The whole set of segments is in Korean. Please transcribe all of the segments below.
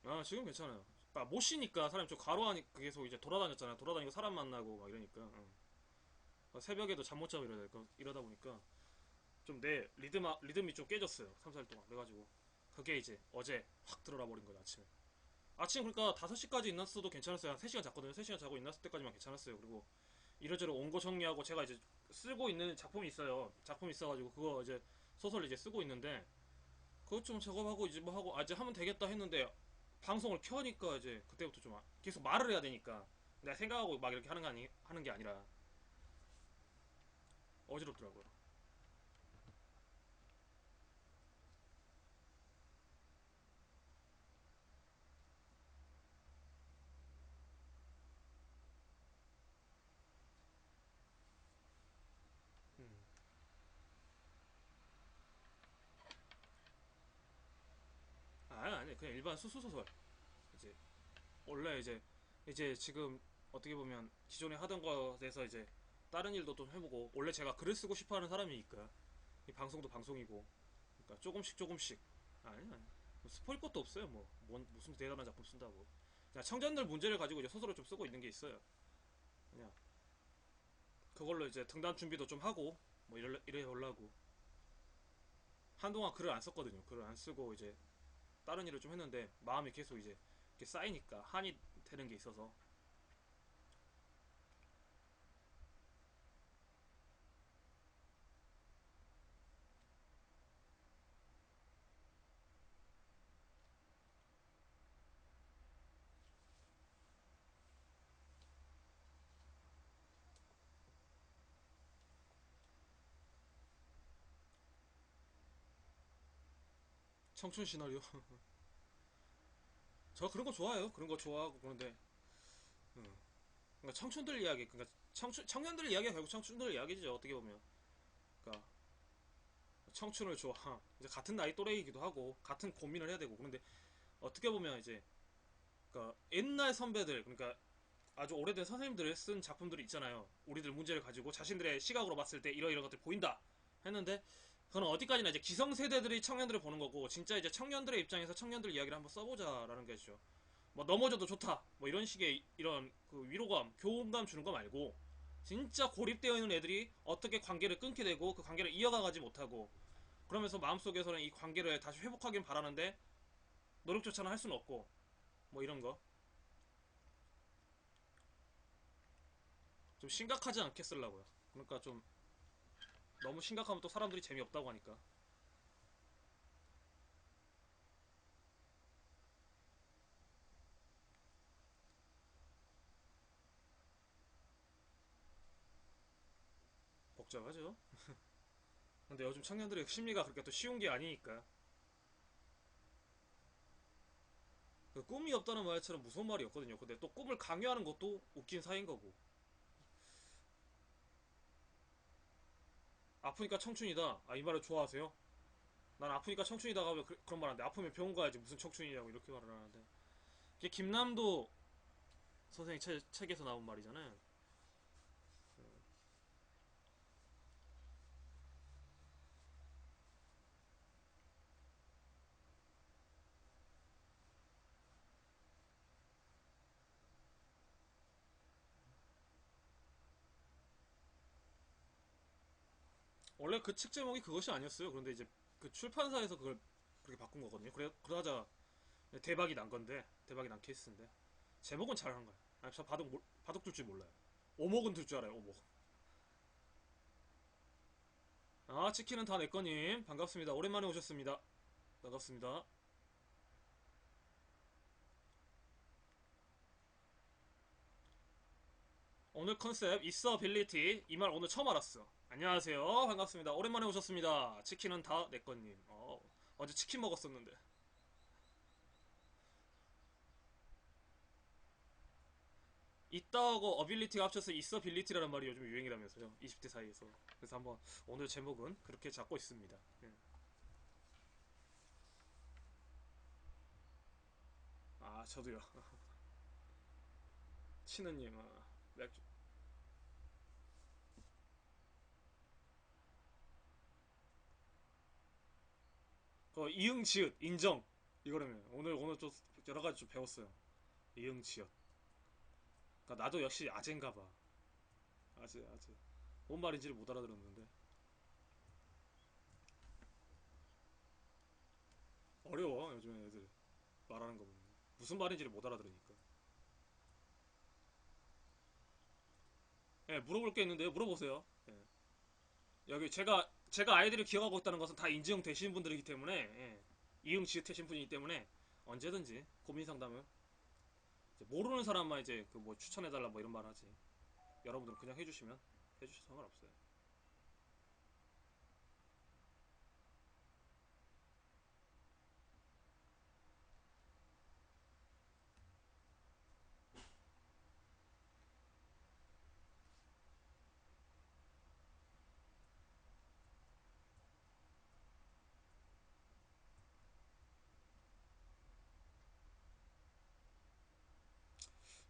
아, 지금 괜찮아요. 아, 못 쉬니까 사람이 좀 과로하니까 계속 이제 돌아다녔잖아요. 돌아다니고 사람 만나고 막 이러니까. 응. 새벽에도 잠 못 자고 이러다 보니까 좀 내 리듬이 좀 깨졌어요. 3, 4일 동안. 그래가지고 그게 이제 어제 확 드러나 버린 거예요, 아침에. 아침 그러니까 5시까지 있났어도 괜찮았어요. 한 3시간 잤거든요. 3시간 자고 있났을 때까지만 괜찮았어요. 그리고 이러저러 원고 정리하고 제가 이제 쓰고 있는 작품이 있어요. 작품이 있어가지고 그거 이제 소설 이제 쓰고 있는데 그것 좀 작업하고 이제 뭐 하고 아 이제 하면 되겠다 했는데 방송을 켜니까 이제 그때부터 좀 계속 말을 해야 되니까 내가 생각하고 막 이렇게 하는 게 아니라 어지럽더라고요. 아니 그냥 일반 수수소설 이제 원래 이제 지금 어떻게 보면 기존에 하던 것에서 이제 다른 일도 좀 해보고 원래 제가 글을 쓰고 싶어하는 사람이니까 이 방송도 방송이고 그러니까 조금씩 조금씩 아니 스포일 것도 없어요 무슨 대단한 작품 쓴다고 그냥 청년들 문제를 가지고 이제 소설을 좀 쓰고 있는 게 있어요 그냥 그걸로 이제 등단 준비도 좀 하고 뭐 이래 보려고 한동안 글을 안 썼거든요 글을 안 쓰고 이제 다른 일을 좀 했는데 마음이 계속 이제 이렇게 쌓이니까 한이 되는 게 있어서 청춘 시나리오 저 그런 거 좋아해요 그런 거 좋아하고 그런데 그러니까 청춘들 이야기 그러니까 청년들 이야기가 결국 청춘들 이야기죠 어떻게 보면 그러니까 청춘을 좋아 이제 같은 나이 또래이기도 하고 같은 고민을 해야 되고 그런데 어떻게 보면 이제 그러니까 옛날 선배들 그러니까 아주 오래된 선생님들이 쓴 작품들이 있잖아요 우리들 문제를 가지고 자신들의 시각으로 봤을 때 이러이런 것들이 보인다 했는데 그건 어디까지나 이제 기성세대들이 청년들을 보는 거고 진짜 이제 청년들의 입장에서 청년들 이야기를 한번 써보자라는 것이죠 뭐 넘어져도 좋다 뭐 이런 식의 이런 그 위로감 교훈감 주는 거 말고 진짜 고립되어 있는 애들이 어떻게 관계를 끊게 되고 그 관계를 이어가지 못하고 그러면서 마음속에서는 이 관계를 다시 회복하긴 바라는데 노력조차는 할 수는 없고 뭐 이런 거 좀 심각하지 않게 쓰려고요 그러니까 좀 너무 심각하면 또 사람들이 재미없다고 하니까 복잡하죠 근데 요즘 청년들의 심리가 그렇게 또 쉬운 게 아니니까 그 꿈이 없다는 말처럼 무서운 말이 없거든요 근데 또 꿈을 강요하는 것도 웃긴 사이인 거고 아프니까 청춘이다 아 이 말을 좋아하세요? 난 아프니까 청춘이다가 왜 그런 말 하는데 아프면 병원 가야지 무슨 청춘이냐고 이렇게 말을 하는데 이게 김남도 선생님 책에서 나온 말이잖아요 원래 그 책 제목이 그것이 아니었어요 그런데 이제 그 출판사에서 그걸 그렇게 바꾼 거거든요 그러자 대박이 난 건데 대박이 난 케이스인데 제목은 잘한 거야 아니, 저 바둑 둘 줄 몰라요 오목은 둘 줄 알아요 오목 아 치킨은 다 내꺼님 반갑습니다 오랜만에 오셨습니다 반갑습니다 오늘 컨셉 있어빌리티 이 말 오늘 처음 알았어 안녕하세요 반갑습니다 오랜만에 오셨습니다 치킨은 다 내꺼님 어제 치킨 먹었었는데 있다하고 어빌리티가 합쳐서 있어빌리티라는 말이 요즘 유행이라면서요 20대 사이에서 그래서 한번 오늘 제목은 그렇게 잡고 있습니다 예. 아 저도요 치느님 맥주 이응 지읒 인정 이거라면 오늘 좀 여러 가지 좀 배웠어요. 이응지읒. 그러니까 나도 역시 아재인가 봐. 아재. 뭔 말인지를 못 알아들었는데 어려워 요즘에 애들 말하는 거 보면 무슨 말인지를 못 알아들으니까. 예, 물어볼 게 있는데요. 물어보세요. 예. 여기 제가 아이들을 기억하고 있다는 것은 다 인증되신 분들이기 때문에 예. 이응지읒하신 분이기 때문에 언제든지 고민 상담은 이제 모르는 사람만 이제 그 뭐 추천해달라 뭐 이런 말 하지. 여러분들은 그냥 해주시면 해주셔서 상관없어요.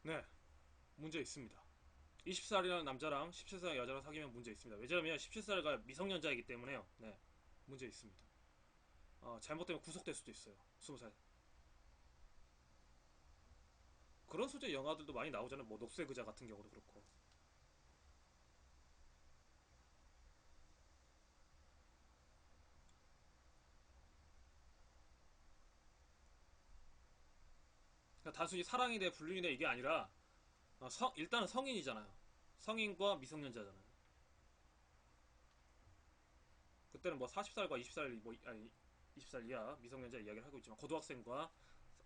네, 문제 있습니다. 20살이라는 남자랑 17살 여자랑 사귀면 문제 있습니다. 왜냐하면 17살가 미성년자이기 때문에요. 네, 문제 있습니다. 잘못되면 구속될 수도 있어요. 20살. 그런 소재 영화들도 많이 나오잖아요. 뭐 녹색 의자 같은 경우도 그렇고. 그러니까 단순히 사랑이 돼 불륜이 돼 이게 아니라 일단은 성인이잖아요. 성인과 미성년자잖아요. 그때는 뭐 40살과 20살 뭐 아니 20살 이하 미성년자 이야기를 하고 있지만 고등학생과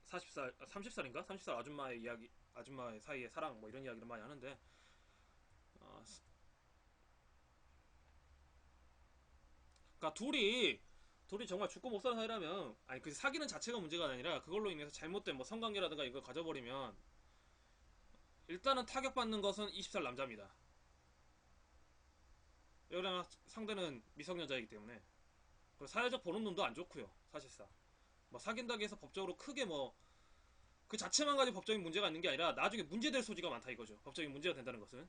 40살 30살인가 30살 아줌마의 이야기 아줌마의 사이의 사랑 뭐 이런 이야기를 많이 하는데 어, 그러니까 둘이 정말 죽고 못 사는 사이라면 아니 그 사귀는 자체가 문제가 아니라 그걸로 인해서 잘못된 뭐 성관계라든가 이걸 가져버리면 일단은 타격받는 것은 20살 남자입니다. 여기나 상대는 미성년자이기 때문에 그리고 사회적 보는 눈도 안 좋고요. 사실상 뭐 사귄다고 해서 법적으로 크게 뭐 그 자체만 가지고 법적인 문제가 있는 게 아니라 나중에 문제될 소지가 많다 이거죠. 법적인 문제가 된다는 것은.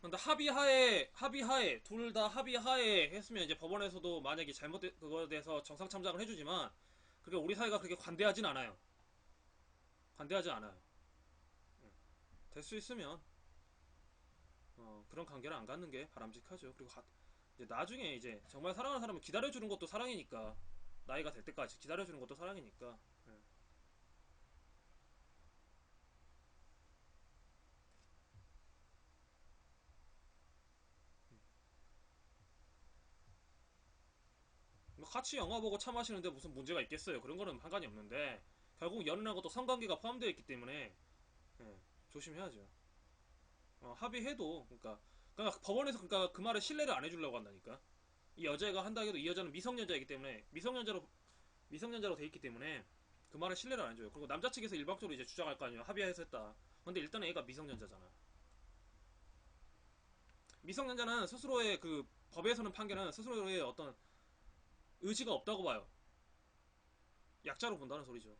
근데 합의하에 둘 다 합의하에 했으면 이제 법원에서도 만약에 잘못된 그거에 대해서 정상 참작을 해주지만 그게 우리 사회가 그렇게 관대하진 않아요. 관대하지 않아요. 될 수 있으면 그런 관계를 안 갖는 게 바람직하죠. 그리고 이제 나중에 이제 정말 사랑하는 사람을 기다려주는 것도 사랑이니까 나이가 될 때까지 기다려주는 것도 사랑이니까. 예. 뭐 같이 영화 보고 차 마시는데 무슨 문제가 있겠어요. 그런 거는 상관이 없는데 결국 연애라는 것도 성관계가 포함되어 있기 때문에 예, 조심해야죠. 합의해도 그러니까 법원에서 그러니까 그 말에 신뢰를 안 해주려고 한다니까. 이 여자가 한다 해도 이 여자는 미성년자이기 때문에 미성년자로 돼 있기 때문에 그 말에 신뢰를 안 해줘요. 그리고 남자 측에서 일방적으로 이제 주장할 거 아니에요. 합의해서 했다. 근데 일단은 애가 미성년자잖아. 미성년자는 스스로의 그 법에서는 판결은 스스로의 어떤 의지가 없다고 봐요. 약자로 본다는 소리죠.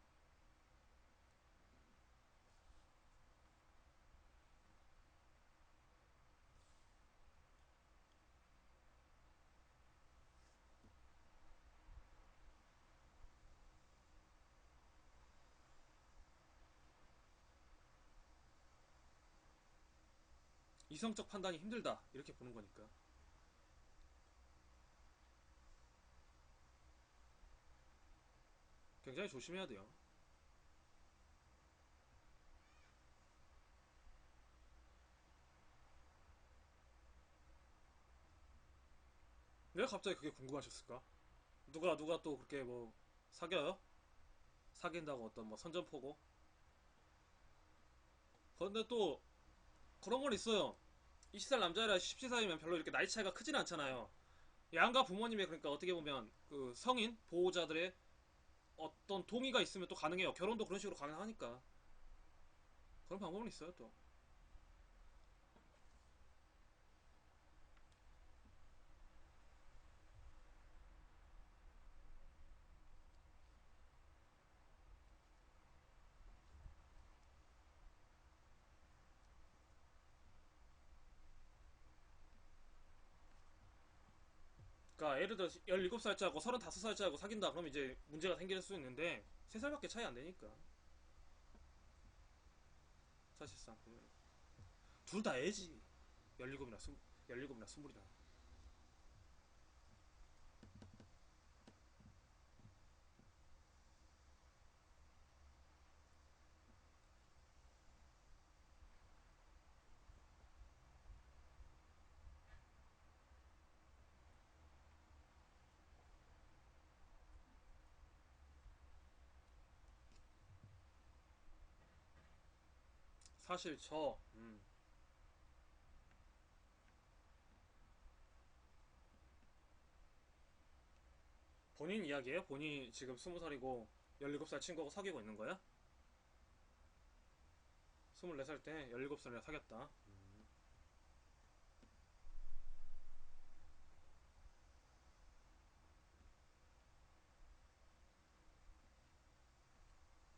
이성적 판단이 힘들다 이렇게 보는 거니까 굉장히 조심해야 돼요. 왜 갑자기 그게 궁금하셨을까? 누가 또 그렇게 뭐 사겨요? 사귄다고 어떤 뭐 선전포고? 그런데 또 그런 건 있어요. 20살 남자애라 17살이면 별로 이렇게 나이 차이가 크진 않잖아요. 양가 부모님의 그러니까 어떻게 보면 그 성인 보호자들의 어떤 동의가 있으면 또 가능해요. 결혼도 그런 식으로 가능하니까 그런 방법은 있어요 또. 그러니까 예를 들어 17살짜고 35살짜고 사귄다 그러면 이제 문제가 생길 수 있는데 3살밖에 차이 안 되니까 사실상 보면 둘 다 애지. 17이나 20, 17이나 20이나. 사실 본인 이야기예요? 본인이 지금 20살이고 17살 친구하고 사귀고 있는 거야? 24살 때 17살이나 사귀었다.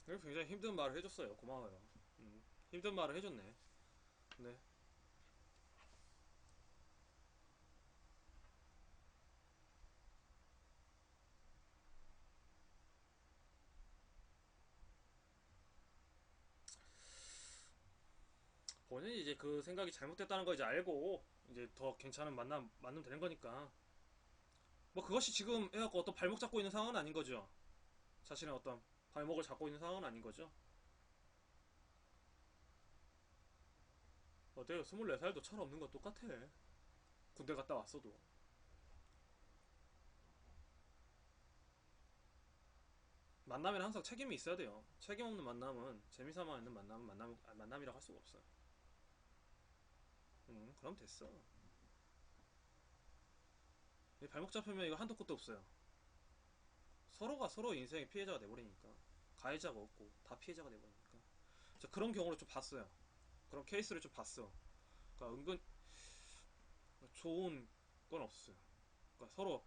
그래서 굉장히 힘든 말을 해줬어요. 고마워요. 힘든 말을 해줬네. 네. 본인이 이제 그 생각이 잘못됐다는 거 이제 알고 이제 더 괜찮은 만남 되는 거니까. 뭐 그것이 지금 해갖고 어떤 발목 잡고 있는 상황은 아닌 거죠. 자신의 어떤 발목을 잡고 있는 상황은 아닌 거죠. 어때요? 24살도 철없는 거 똑같아. 군대 갔다 왔어도. 만남에는 항상 책임이 있어야 돼요. 책임 없는 만남은 재미삼아 있는 만남은 만남이라고 할 수가 없어요. 그럼 됐어. 발목 잡히면 이거 한도 끝도 없어요. 서로가 서로 인생의 피해자가 돼버리니까. 가해자가 없고 다 피해자가 돼버리니까. 저 그런 경우를 좀 봤어요. 그런 케이스를 좀 봤어. 그러니까 은근 좋은 건 없어요. 그러니까 서로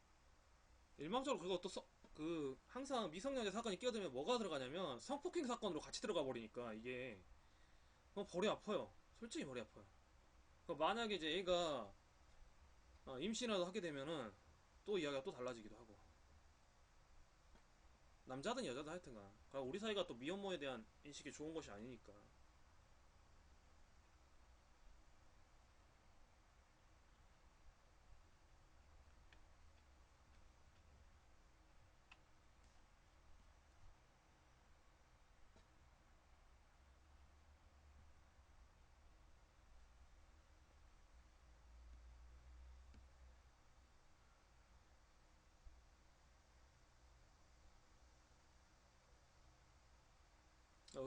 일방적으로 그거 또 그 항상 미성년자 사건이 끼어들면 뭐가 들어가냐면 성폭행 사건으로 같이 들어가 버리니까 이게 머리 아파요. 솔직히 머리 아파요. 그러니까 만약에 이제 얘가 임신이라도 하게 되면은 또 이야기가 또 달라지기도 하고 남자든 여자든 하여튼간 그러니까 우리 사이가 또 미혼모에 대한 인식이 좋은 것이 아니니까.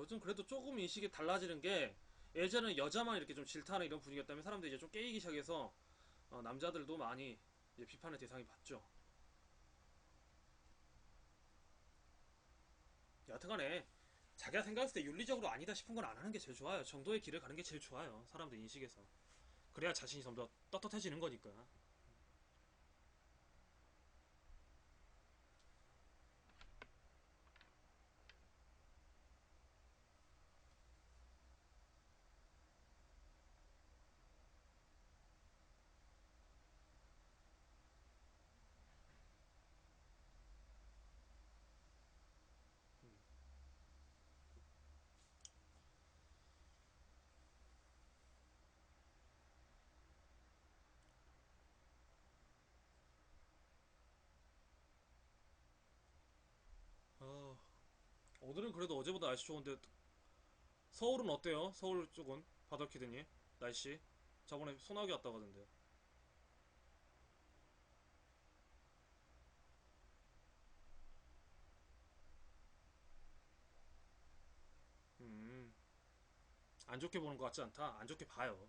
요즘 그래도 조금 인식이 달라지는 게 예전에는 여자만 이렇게 좀 질타하는 이런 분위기였다면 사람들이 이제 좀 깨이기 시작해서 남자들도 많이 이제 비판의 대상이 받죠. 여하튼간에 자기가 생각했을 때 윤리적으로 아니다 싶은 건 안 하는 게 제일 좋아요. 정도의 길을 가는 게 제일 좋아요. 사람들 인식에서. 그래야 자신이 좀 더 떳떳해지는 거니까. 어, 오늘은 그래도 어제보다 날씨 좋은데 서울은 어때요? 서울 쪽은 바덜키드니 날씨 저번에 소나기 왔다고 하던데. 음, 안 좋게 보는 것 같지 않다. 안 좋게 봐요.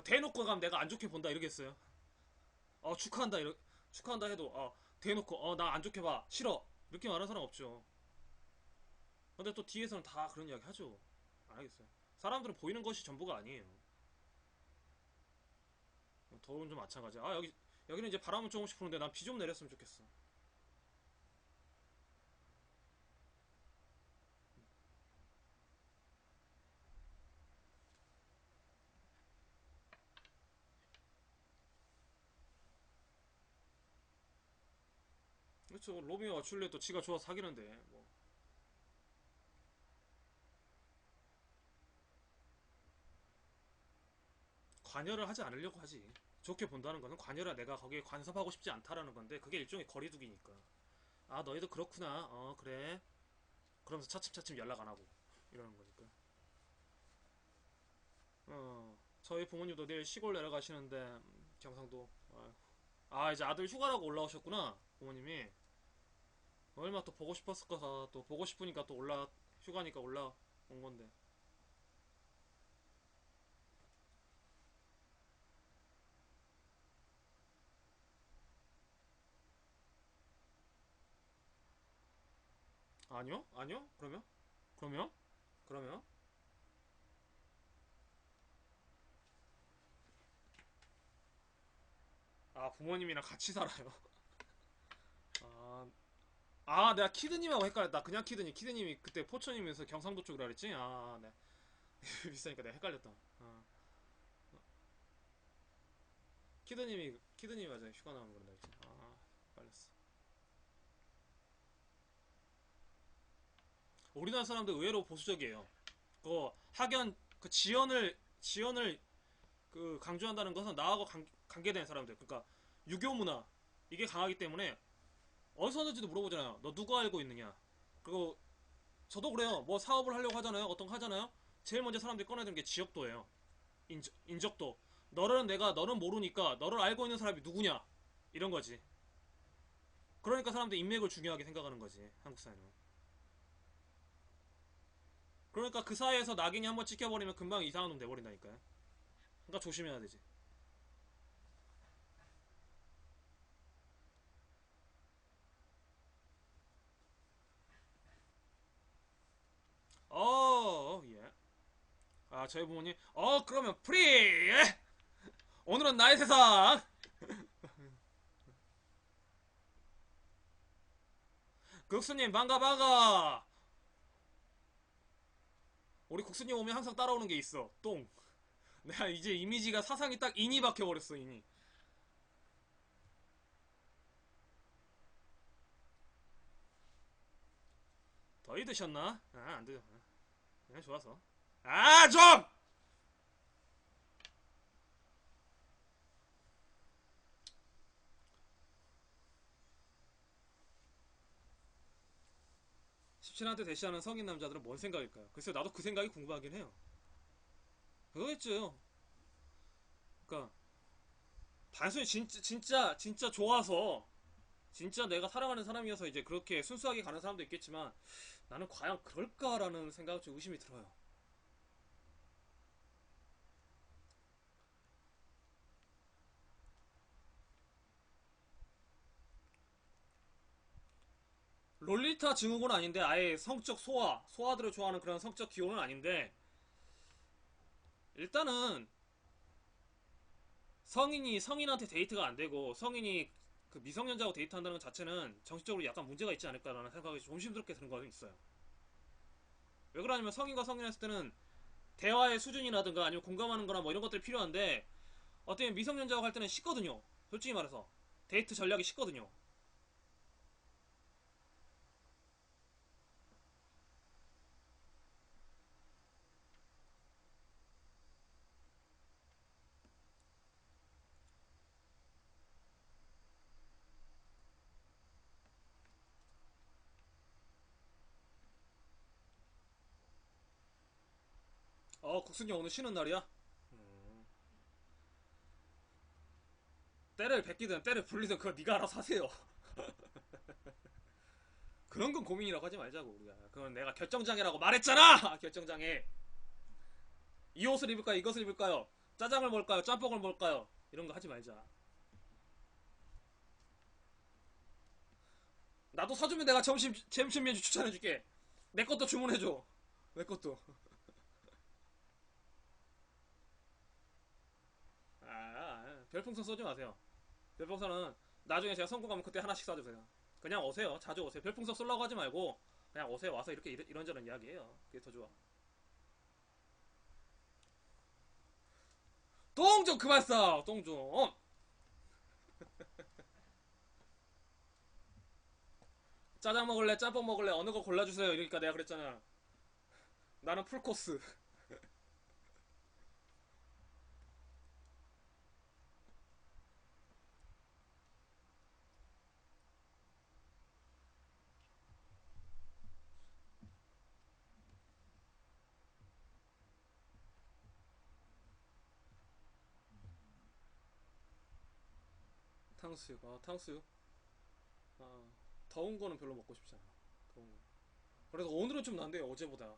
대놓고 가면 내가 안 좋게 본다 이러겠어요. 축하한다 축하한다 해도 대놓고 나 안 좋게 봐 싫어 이렇게 말하는 사람 없죠. 근데 또 뒤에서는 다 그런 이야기 하죠. 안 하겠어요. 사람들은 보이는 것이 전부가 아니에요. 더운 좀 마찬가지야. 여기는 이제 바람은 조금씩 부는데 난 비 좀 내렸으면 좋겠어. 그쵸. 로미오와 줄리엣도 지가 좋아서 사귀는데 뭐. 관여를 하지 않으려고 하지. 좋게 본다는 거는 관여라 내가 거기에 간섭하고 싶지 않다라는 건데 그게 일종의 거리두기니까. 아 너희도 그렇구나. 어 그래. 그러면서 차츰차츰 연락 안 하고 이러는 거니까. 저희 부모님도 내일 시골 내려가시는데 경상도. 아 이제 아들 휴가라고 올라오셨구나 부모님이. 얼마 또 보고 싶었을까 또 보고 싶으니까 또 올라 휴가니까 올라온 건데. 아니요? 아니요? 그러면? 그러면? 아 부모님이랑 같이 살아요. 아, 내가 키드님하고 헷갈렸다. 그냥 키드님이 그때 포천이면서 경상도 쪽이라 그랬지? 아, 네. 비싸니까 내가 헷갈렸다. 아, 키드님이 맞아. 휴가 나오는 그런다 했지. 아, 헷갈렸어. 우리나라 사람들 의외로 보수적이에요. 그 학연, 그 지연을 그 강조한다는 것은 나하고 관계된 사람들. 그러니까 유교 문화 이게 강하기 때문에 어디서 왔는지도 물어보잖아요. 너 누구 알고 있느냐? 그리고 저도 그래요. 뭐 사업을 하려고 하잖아요. 어떤 거 하잖아요. 제일 먼저 사람들이 꺼내드는 게 지역도예요. 인적도. 너는 모르니까 너를 알고 있는 사람이 누구냐? 이런 거지. 그러니까 사람들이 인맥을 중요하게 생각하는 거지. 한국 사회는. 그러니까 그 사이에서 낙인이 한번 찍혀버리면 금방 이상한 놈 돼버린다니까요. 그러니까 조심해야 되지. 예. 아, 저희 부모님, 그러면 프리! 오늘은 나의 세상! 국수님, 반가, 반가! 우리 국수님 오면 항상 따라오는 게 있어. 똥. 내가 이제 이미지가 사상이 딱 인이 박혀버렸어, 인이. 더위 드셨나? 아, 안 드려. 그냥 좋아서. 아, 좀! 십칠한테 대시하는 성인 남자들은 뭔 생각일까요? 글쎄, 나도 그 생각이 궁금하긴 해요. 그거겠죠. 그니까, 단순히 진짜 좋아서, 진짜 내가 사랑하는 사람이어서 이제 그렇게 순수하게 가는 사람도 있겠지만, 나는 과연 그럴까라는 생각 좀 의심이 들어요. 롤리타 증후군 아닌데, 아예 성적 소아들을 좋아하는 그런 성적 기호는 아닌데, 일단은, 성인한테 데이트가 안 되고, 성인이 그 미성년자하고 데이트한다는 것 자체는 정신적으로 약간 문제가 있지 않을까라는 생각이 조심스럽게 드는 거 있어요. 왜 그러냐면 성인과 성인 했을 때는 대화의 수준이라든가 아니면 공감하는 거나 뭐 이런 것들이 필요한데 어떻게 미성년자하고 할 때는 쉽거든요. 솔직히 말해서 데이트 전략이 쉽거든요. 국순이 오늘 쉬는 날이야? 음, 때를 베끼든 때를 불리든 그거 네가 알아서 하세요. 그런 건 고민이라고 하지 말자고 우리가. 그건 내가 결정장애라고 말했잖아. 결정장애. 이 옷을 입을까요? 이것을 입을까요? 짜장을 먹을까요? 짬뽕을 먹을까요? 이런 거 하지 말자. 나도 사주면 내가 점심 메뉴 추천해줄게. 내 것도 주문해줘. 내 것도. 별풍선 쏘지 마세요. 별풍선은 나중에 제가 성공 하면 그때 하나씩 쏴주세요. 그냥 오세요. 자주 오세요. 별풍선 쏘려고 하지 말고 그냥 오세요. 와서 이렇게 이런저런 이야기해요. 그게 더 좋아. 똥 좀 그만 싸. 똥 좀. 짜장 먹을래? 짬뽕 먹을래? 어느 거 골라주세요. 이러니까 내가 그랬잖아. 나는 풀코스. 탕수육. 탕수육. 아, 더운 거는 별로 먹고 싶지 않아. 더운 거. 그래서 오늘은 좀 난데 어제보다.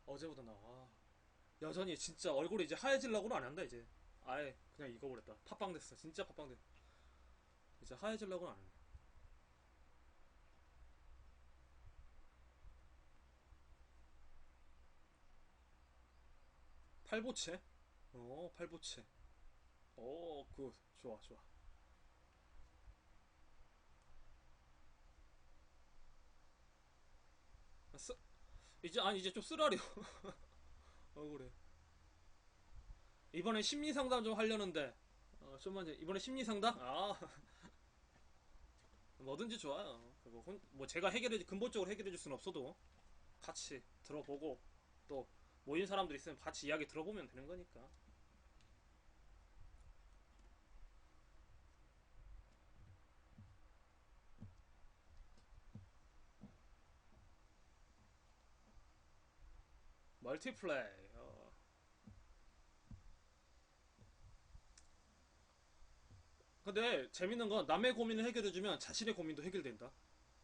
어제보다 나. 여전히 진짜 얼굴이 이제 하얘질라고는 안 한다 이제. 아예 그냥 익어버렸다. 팥빵 됐어. 진짜 팥빵 됐어. 이제 하얘질라고는 안 해. 팔보채? 팔보채. 굿. 좋아, 좋아. 쓰, 이제 좀 쓰라려. 그래. 이번에 심리 상담 좀 하려는데. 좀만 이번에 심리 상담? 뭐든지 좋아요. 그리고 뭐 제가 근본적으로 해결해 줄 수는 없어도 같이 들어보고 또 모인 사람들 있으면 같이 이야기 들어보면 되는 거니까. 멀티플레이. 근데 재밌는 건 남의 고민을 해결해주면 자신의 고민도 해결된다.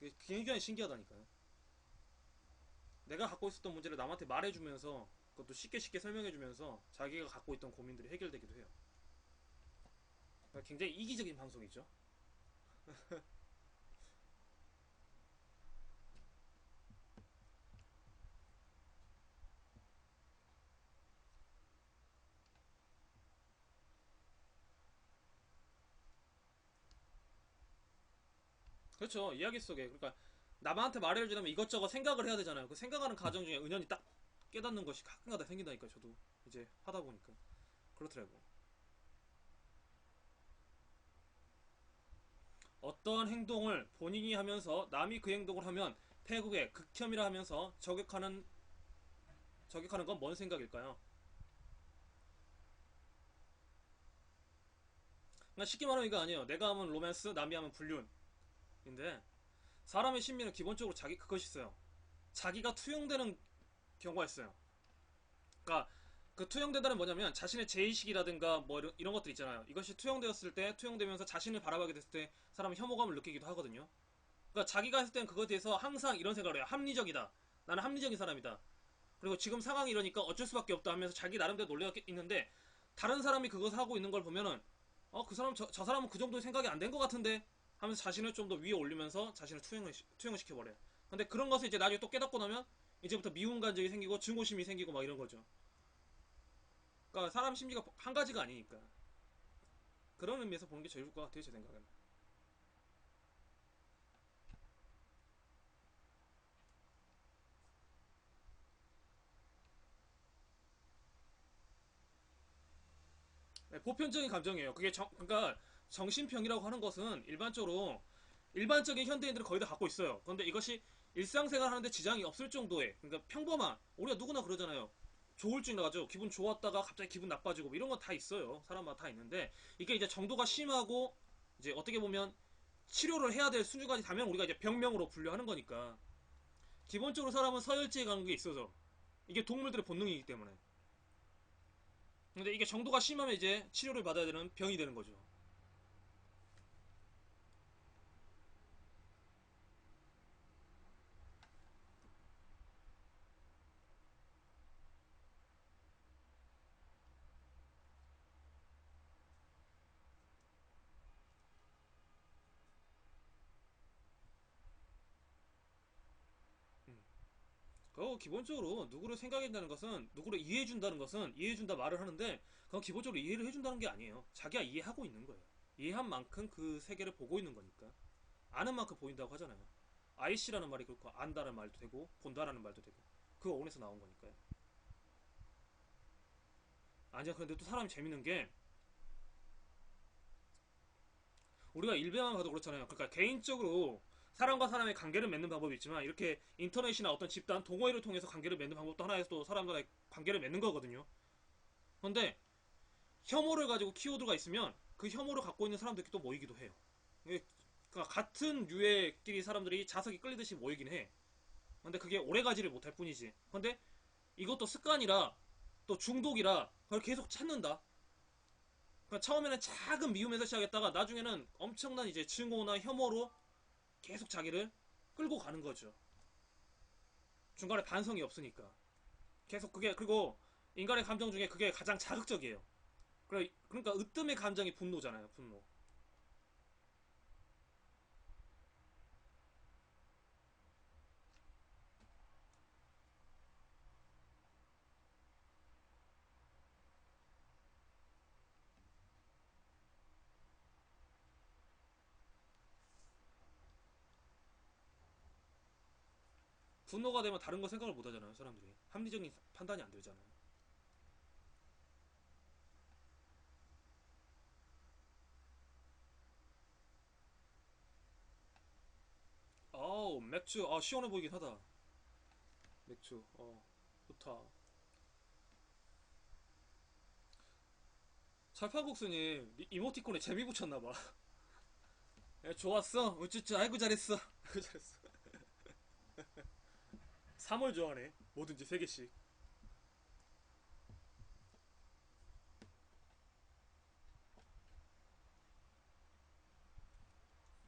이게 굉장히 신기하다니까요. 내가 갖고 있었던 문제를 남한테 말해주면서 그것도 쉽게 쉽게 설명해주면서 자기가 갖고 있던 고민들이 해결되기도 해요. 그러니까 굉장히 이기적인 방송이죠. 그렇죠. 이야기 속에. 그러니까 남한테 말해주려면 이것저것 생각을 해야 되잖아요. 그 생각하는 과정 중에 은연히 딱 깨닫는 것이 가끔가다 생긴다니까 저도 이제 하다 보니까 그렇더라고. 어떠한 행동을 본인이 하면서 남이 그 행동을 하면 태국의 극혐이라 하면서 저격하는 건 뭔 생각일까요? 그러니까 쉽게 말하면 이거 아니에요. 내가 하면 로맨스, 남이 하면 불륜인데 사람의 심리는 기본적으로 그것이 있어요. 자기가 투영되는 경우가 있어요. 그러니까 그 투영된다는 뭐냐면 자신의 제의식이라든가 뭐 이런 것들 있잖아요. 이것이 투영되었을 때 투영되면서 자신을 바라보게 됐을 때 사람은 혐오감을 느끼기도 하거든요. 그러니까 자기가 했을 땐 그거에 대해서 항상 이런 생각을 해요. 합리적이다. 나는 합리적인 사람이다. 그리고 지금 상황이 이러니까 어쩔 수밖에 없다 하면서 자기 나름대로 논리가 있는데 다른 사람이 그것을 하고 있는 걸 보면은 그 사람 저 사람은 그 정도 생각이 안 된 것 같은데 하면서 자신을 좀 더 위에 올리면서 자신을 투영을 시켜버려요. 근데 그런 것을 이제 나중에 또 깨닫고 나면 이제부터 미움 감정이 생기고 증오심이 생기고 막 이런 거죠. 그러니까 사람 심리가 한 가지가 아니니까 그런 의미에서 보는 게 제일 좋을 것 같아요 제 생각에는. 네, 보편적인 감정이에요. 그게 그러니까 정신병이라고 하는 것은 일반적인 현대인들은 거의 다 갖고 있어요. 그런데 이것이 일상생활 하는데 지장이 없을 정도의 그러니까 평범한 우리가 누구나 그러잖아요. 조울증 나가지고 기분 좋았다가 갑자기 기분 나빠지고 뭐 이런 건 다 있어요. 사람마다 다 있는데 이게 이제 정도가 심하고 이제 어떻게 보면 치료를 해야 될 수준까지 가면 우리가 이제 병명으로 분류하는 거니까 기본적으로 사람은 서열지에 가는 게 있어서 이게 동물들의 본능이기 때문에 근데 이게 정도가 심하면 이제 치료를 받아야 되는 병이 되는 거죠. 기본적으로 누구를 생각한다는 것은 누구를 이해해준다는 것은 이해해준다 말을 하는데 그건 기본적으로 이해를 해준다는 게 아니에요. 자기가 이해하고 있는 거예요. 이해한 만큼 그 세계를 보고 있는 거니까 아는 만큼 보인다고 하잖아요. 아이씨라는 말이 그렇고 안다는 말도 되고 본다라는 말도 되고 그 어원에서 나온 거니까요. 아니야. 그런데 또 사람이 재밌는 게 우리가 일베만 봐도 그렇잖아요. 그러니까 개인적으로 사람과 사람의 관계를 맺는 방법이 있지만 이렇게 인터넷이나 어떤 집단 동호회를 통해서 관계를 맺는 방법도 하나의 또 사람과의 관계를 맺는 거거든요. 그런데 혐오를 가지고 키워드가 있으면 그 혐오를 갖고 있는 사람들끼리 또 모이기도 해요. 그러니까 같은 유해끼리 사람들이 자석이 끌리듯이 모이긴 해. 근데 그게 오래 가지를 못할 뿐이지. 근데 이것도 습관이라 또 중독이라 그걸 계속 찾는다. 그러니까 처음에는 작은 미움에서 시작했다가 나중에는 엄청난 이제 증오나 혐오로 계속 자기를 끌고 가는 거죠. 중간에 반성이 없으니까. 계속 그게, 그리고 인간의 감정 중에 그게 가장 자극적이에요. 그러니까 으뜸의 감정이 분노잖아요, 분노. 분노가 되면 다른 거 생각을 못 하잖아요, 사람들이. 합리적인 판단이 안 되잖아요. 아우, 맥주, 시원해 보이긴 하다. 맥주, 좋다. 철판국수님, 이모티콘에 재미 붙였나봐. 좋았어? 우쭈쭈, 아이고 잘했어. 아이고 잘했어. 3월 좋아하네. 뭐든지 3개씩.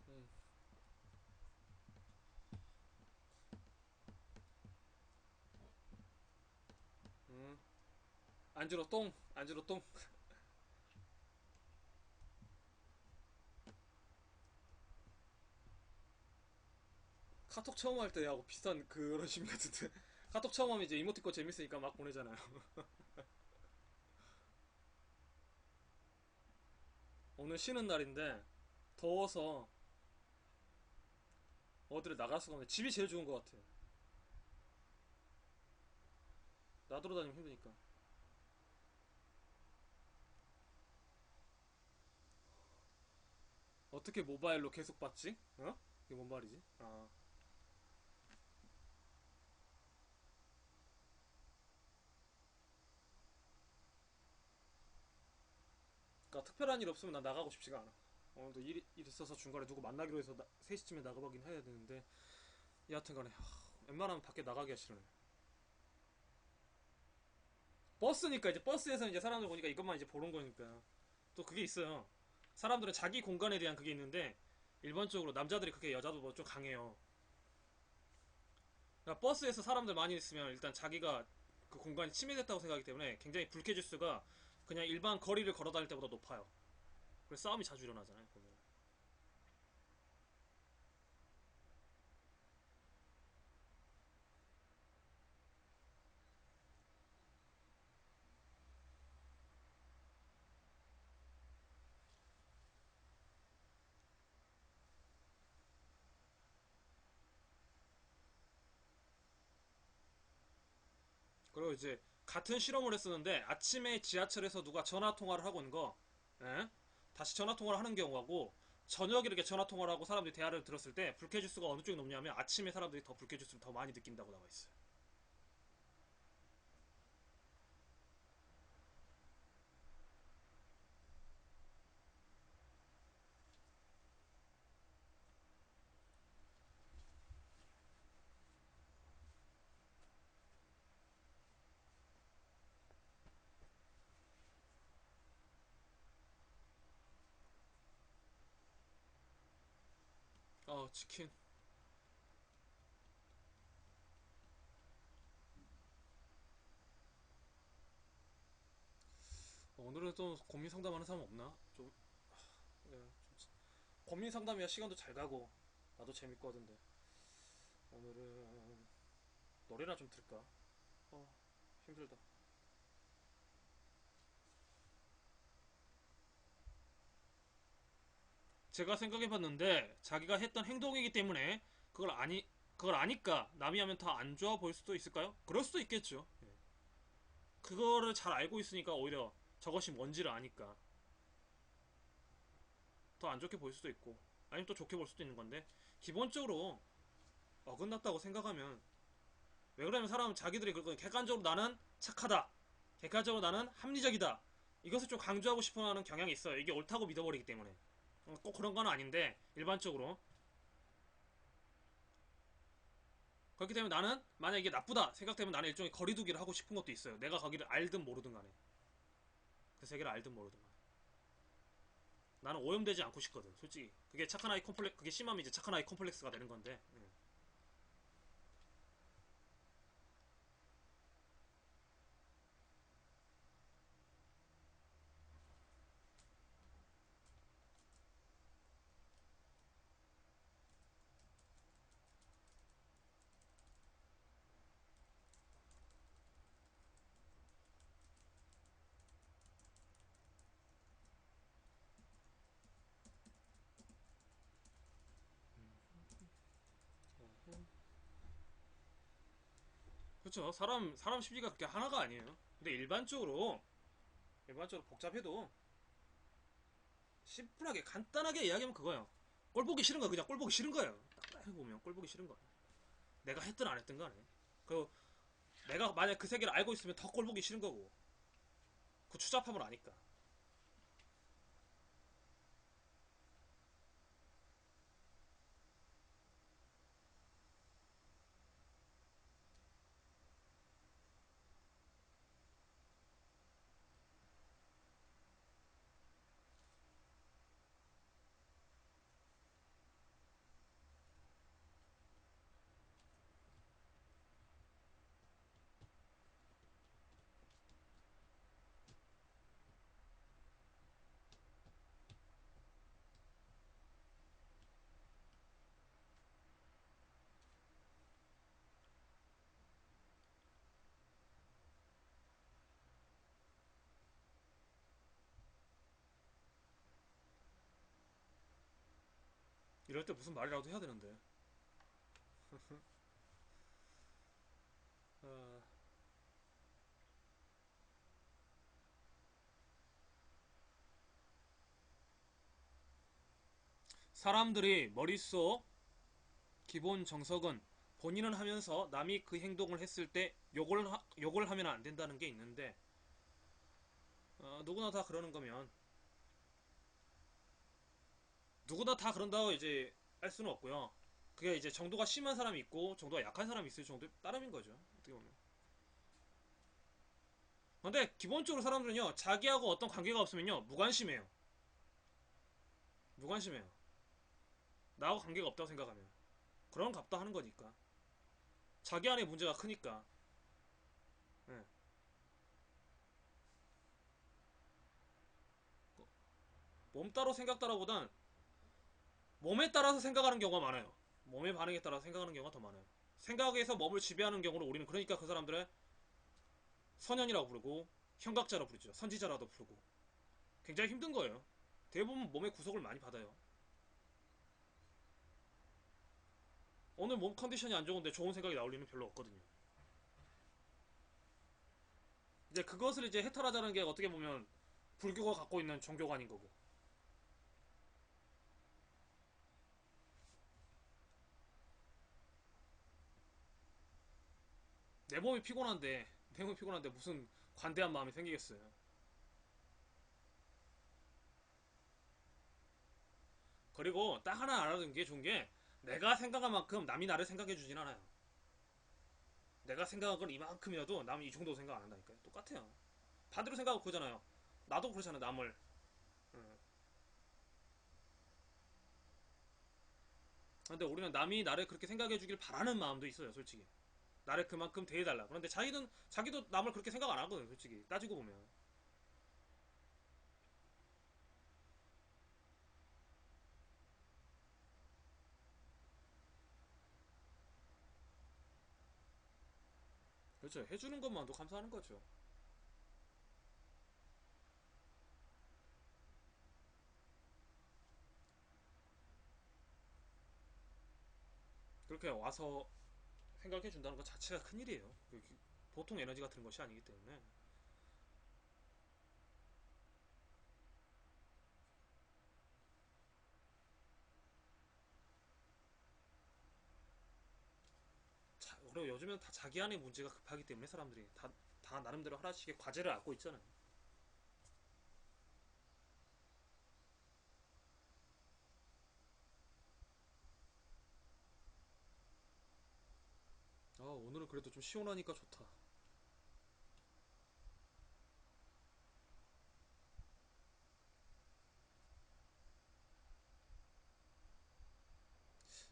음, 음. 안주로 똥, 안주로 똥. 카톡 처음 할 때하고 비슷한 그런 심리 같은데. 카톡 처음 하면 이제 이모티콘 재밌으니까 막 보내잖아요. 오늘 쉬는 날인데, 더워서 어디를 나갈 수가 없네. 집이 제일 좋은 것 같아. 나돌아다니면 힘드니까. 어떻게 모바일로 계속 봤지? 어? 이게 뭔 말이지? 그러니까 특별한 일 없으면 나 나가고 싶지가 않아. 오늘도 일 있어서 중간에 누구 만나기로 해서 3시쯤에 나가보긴 해야 되는데, 여하튼 간에, 웬만하면 밖에 나가기가 싫으네. 버스니까 이제 버스에서 이제 사람들 보니까 이것만 이제 보는 거니까. 또 그게 있어요. 사람들은 자기 공간에 대한 그게 있는데, 일반적으로 남자들이 그게 여자도 뭐 좀 강해요. 그러니까 버스에서 사람들 많이 있으면 일단 자기가 그 공간이 침해됐다고 생각하기 때문에 굉장히 불쾌 지수가 그냥 일반 거리를 걸어 다닐 때보다 높아요. 그래서 싸움이 자주 일어나잖아요, 보면. 그리고 이제 같은 실험을 했었는데 아침에 지하철에서 누가 전화 통화를 하고 있는 거, 예? 다시 전화 통화를 하는 경우하고 저녁에 이렇게 전화 통화를 하고 사람들이 대화를 들었을 때 불쾌 지수가 어느 쪽이 높냐면 아침에 사람들이 더 불쾌 지수를 더 많이 느낀다고 나와 있어요. 치킨. 오늘은 또 고민 상담하는 사람 없나? 좀, 예, 좀 고민 상담이야 시간도 잘 가고 나도 재밌고 하던데 오늘은 노래나 좀 들까? 어, 힘들다. 제가 생각해봤는데 자기가 했던 행동이기 때문에 그걸 아니 그걸 아니까 남이 하면 더 안 좋아 보일 수도 있을까요? 그럴 수도 있겠죠. 예. 그거를 잘 알고 있으니까 오히려 저것이 뭔지를 아니까. 더 안 좋게 볼 수도 있고, 아니면 또 좋게 볼 수도 있는 건데, 기본적으로 어긋났다고 생각하면, 왜 그러냐면 사람은 자기들이 객관적으로 나는 착하다, 객관적으로 나는 합리적이다, 이것을 좀 강조하고 싶어하는 경향이 있어요. 이게 옳다고 믿어버리기 때문에. 꼭 그런 건 아닌데 일반적으로. 그렇기 때문에 나는 만약 이게 나쁘다 생각되면 나는 일종의 거리두기를 하고 싶은 것도 있어요. 내가 거기를 알든 모르든 간에, 그 세계를 알든 모르든 간에 나는 오염되지 않고 싶거든 솔직히. 그게 착한 아이 컴플렉, 그게 심하면 이제 착한 아이 컴플렉스가 되는 건데. 그렇죠. 사람 심리가 그렇게 하나가 아니에요. 근데 일반적으로 복잡해도 심플하게 간단하게 이야기하면 그거예요. 꼴 보기 싫은 거 그냥 꼴 보기 싫은 거예요. 딱 해보면 꼴 보기 싫은 거. 내가 했든 안 했든 간에. 그 내가 만약 그 세계를 알고 있으면 더 꼴 보기 싫은 거고. 그 추잡함을 아니까. 이럴 때 무슨 말이라도 해야 되는데. 어, 사람들이 머릿속 기본 정석은 본인은 하면서 남이 그 행동을 했을 때 욕을 하면 안 된다는 게 있는데, 누구나 다 그러는 거면 누구나 다 그런다고 이제 할 수는 없고요. 그게 이제 정도가 심한 사람이 있고 정도가 약한 사람이 있을 정도의 따름인 거죠. 어떻게 보면. 근데 기본적으로 사람들은요, 자기하고 어떤 관계가 없으면요 무관심해요. 무관심해요. 나하고 관계가 없다고 생각하면. 그런 값도 하는 거니까. 자기 안에 문제가 크니까. 예. 몸 따로 생각 따라보단 몸에 따라서 생각하는 경우가 많아요. 몸의 반응에 따라서 생각하는 경우가 더 많아요. 생각에서 몸을 지배하는 경우로 우리는, 그러니까 그 사람들을 선현이라고 부르고 현각자라고 부르죠. 선지자라도 부르고. 굉장히 힘든 거예요. 대부분 몸의 구속을 많이 받아요. 오늘 몸 컨디션이 안 좋은데 좋은 생각이 나올 리는 별로 없거든요. 이제 그것을 이제 해탈하자는 게 어떻게 보면 불교가 갖고 있는 종교관인 거고. 내 몸이 피곤한데, 내 몸이 피곤한데 무슨 관대한 마음이 생기겠어요. 그리고 딱 하나 알아두는 게 좋은 게, 내가 생각한 만큼 남이 나를 생각해 주진 않아요. 내가 생각한 건 이만큼이라도 남이 이 정도 생각 안 한다니까요. 똑같아요. 반대로 생각하고 그러잖아요. 나도 그렇잖아요, 남을. 어. 근데 우리는 남이 나를 그렇게 생각해 주길 바라는 마음도 있어요, 솔직히. 나를 그만큼 대해달라. 그런데 자기도 남을 그렇게 생각 안 하거든, 솔직히. 따지고 보면. 그렇죠. 해주는 것만도 감사하는 거죠. 그렇게 와서 생각해 준다는 것 자체가 큰일이에요. 보통 에너지가 드는 것이 아니기 때문에. 그리고 요즘은 다 자기 안에 문제가 급하기 때문에 사람들이 다 나름대로 하나씩의 과제를 안고 있잖아요. 오늘은 그래도 좀 시원하니까 좋다.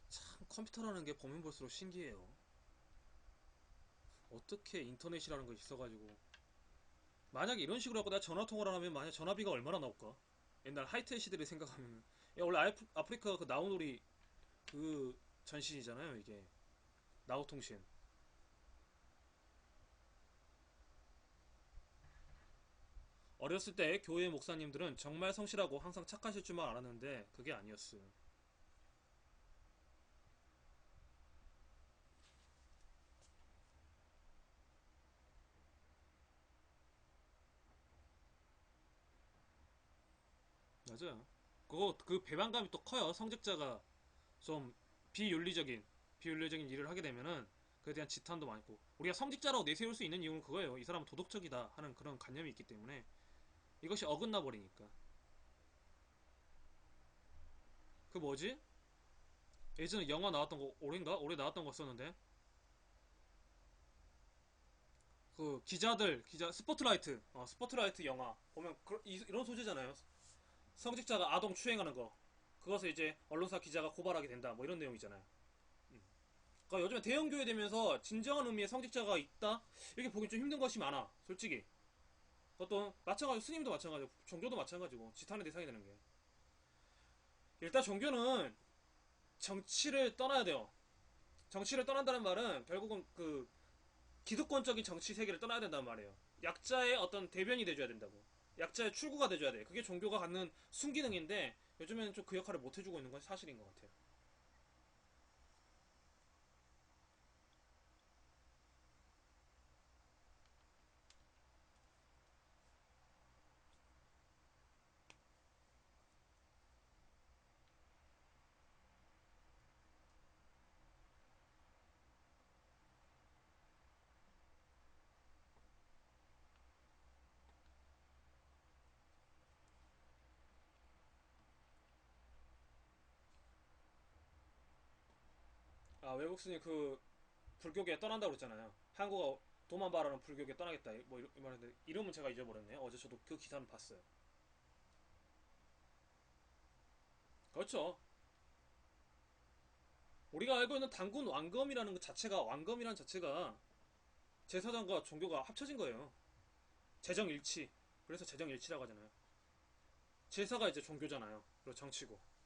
참 컴퓨터라는 게 보면 볼수록 신기해요. 어떻게 인터넷이라는 거 있어가지고 만약에 이런 식으로 하고 내가 전화 통화를 하면 만약 전화비가 얼마나 나올까? 옛날 하이텔 시대를 생각하면 야 원래 아프리카 그 나우놀이 그 전신이잖아요 이게 나우통신. 어렸을 때 교회 목사님들은 정말 성실하고 항상 착하실 줄만 알았는데 그게 아니었어요. 맞아요. 그거 그 배반감이 또 커요. 성직자가 좀 비윤리적인 비윤리적인 일을 하게 되면은 그에 대한 지탄도 많고 우리가 성직자라고 내세울 수 있는 이유는 그거예요. 이 사람은 도덕적이다 하는 그런 관념이 있기 때문에 이것이 어긋나 버리니까. 그 뭐지? 예전에 영화 나왔던 거 올해인가? 올해 나왔던 거 썼는데 그 기자 스포트라이트 영화 보면 이런 소재잖아요. 성직자가 아동 추행하는 거 그것을 이제 언론사 기자가 고발하게 된다 뭐 이런 내용이잖아요. 그러니까 요즘에 대형교회 되면서 진정한 의미의 성직자가 있다 이렇게 보기 좀 힘든 것이 많아 솔직히. 그것도 마찬가지고 스님도 마찬가지고 종교도 마찬가지고 지탄의 대상이 되는 게 일단 종교는 정치를 떠나야 돼요. 정치를 떠난다는 말은 결국은 그 기득권적인 정치 세계를 떠나야 된다는 말이에요. 약자의 어떤 대변이 돼줘야 된다고. 약자의 출구가 돼줘야 돼. 그게 종교가 갖는 순기능인데 요즘에는 좀 그 역할을 못 해주고 있는 건 사실인 것 같아요. 외국 스님 그 불교계 떠난다고 그랬잖아요. 한국어 도만 바라는 불교계 떠나겠다. 뭐 이런 말인데 이름은 제가 잊어버렸네요. 어제 저도 그 기사는 봤어요. 그렇죠. 우리가 알고 있는 단군 왕검이라는 것 자체가 왕검이라는 자체가 제사장과 종교가 합쳐진 거예요. 재정일치. 그래서 재정일치라고 하잖아요. 제사가 이제 종교잖아요. 그리고 정치고.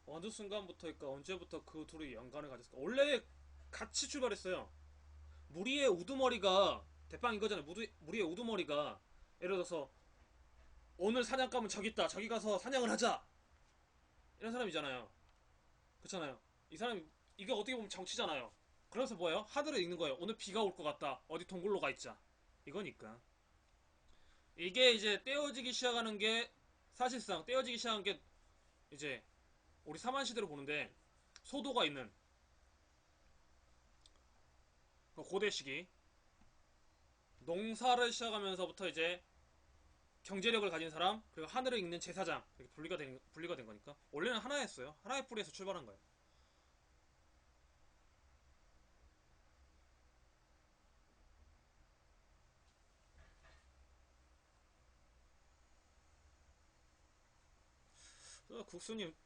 어느 순간부터일까 언제부터 그 둘이 연관을 가졌을까? 원래 같이 출발했어요. 무리의 우두머리가 대빵 이거잖아요. 무리의 우두머리가 예를 들어서 오늘 사냥감은 저기 있다. 저기 가서 사냥을 하자. 이런 사람이잖아요. 그렇잖아요. 이 사람이 이게 어떻게 보면 정치잖아요. 그래서 뭐예요? 하늘을 읽는 거예요. 오늘 비가 올 것 같다. 어디 동굴로 가 있자. 이거니까. 이게 이제 떼어지기 시작하는 게 사실상 떼어지기 시작한 게 이제 우리 사만 시대로 보는데 소도가 있는 그 고대 시기 농사를 시작하면서부터 이제 경제력을 가진 사람 그리고 하늘을 읽는 제사장 이렇게 분리가 된 거니까 원래는 하나였어요. 하나의 뿌리에서 출발한 거예요.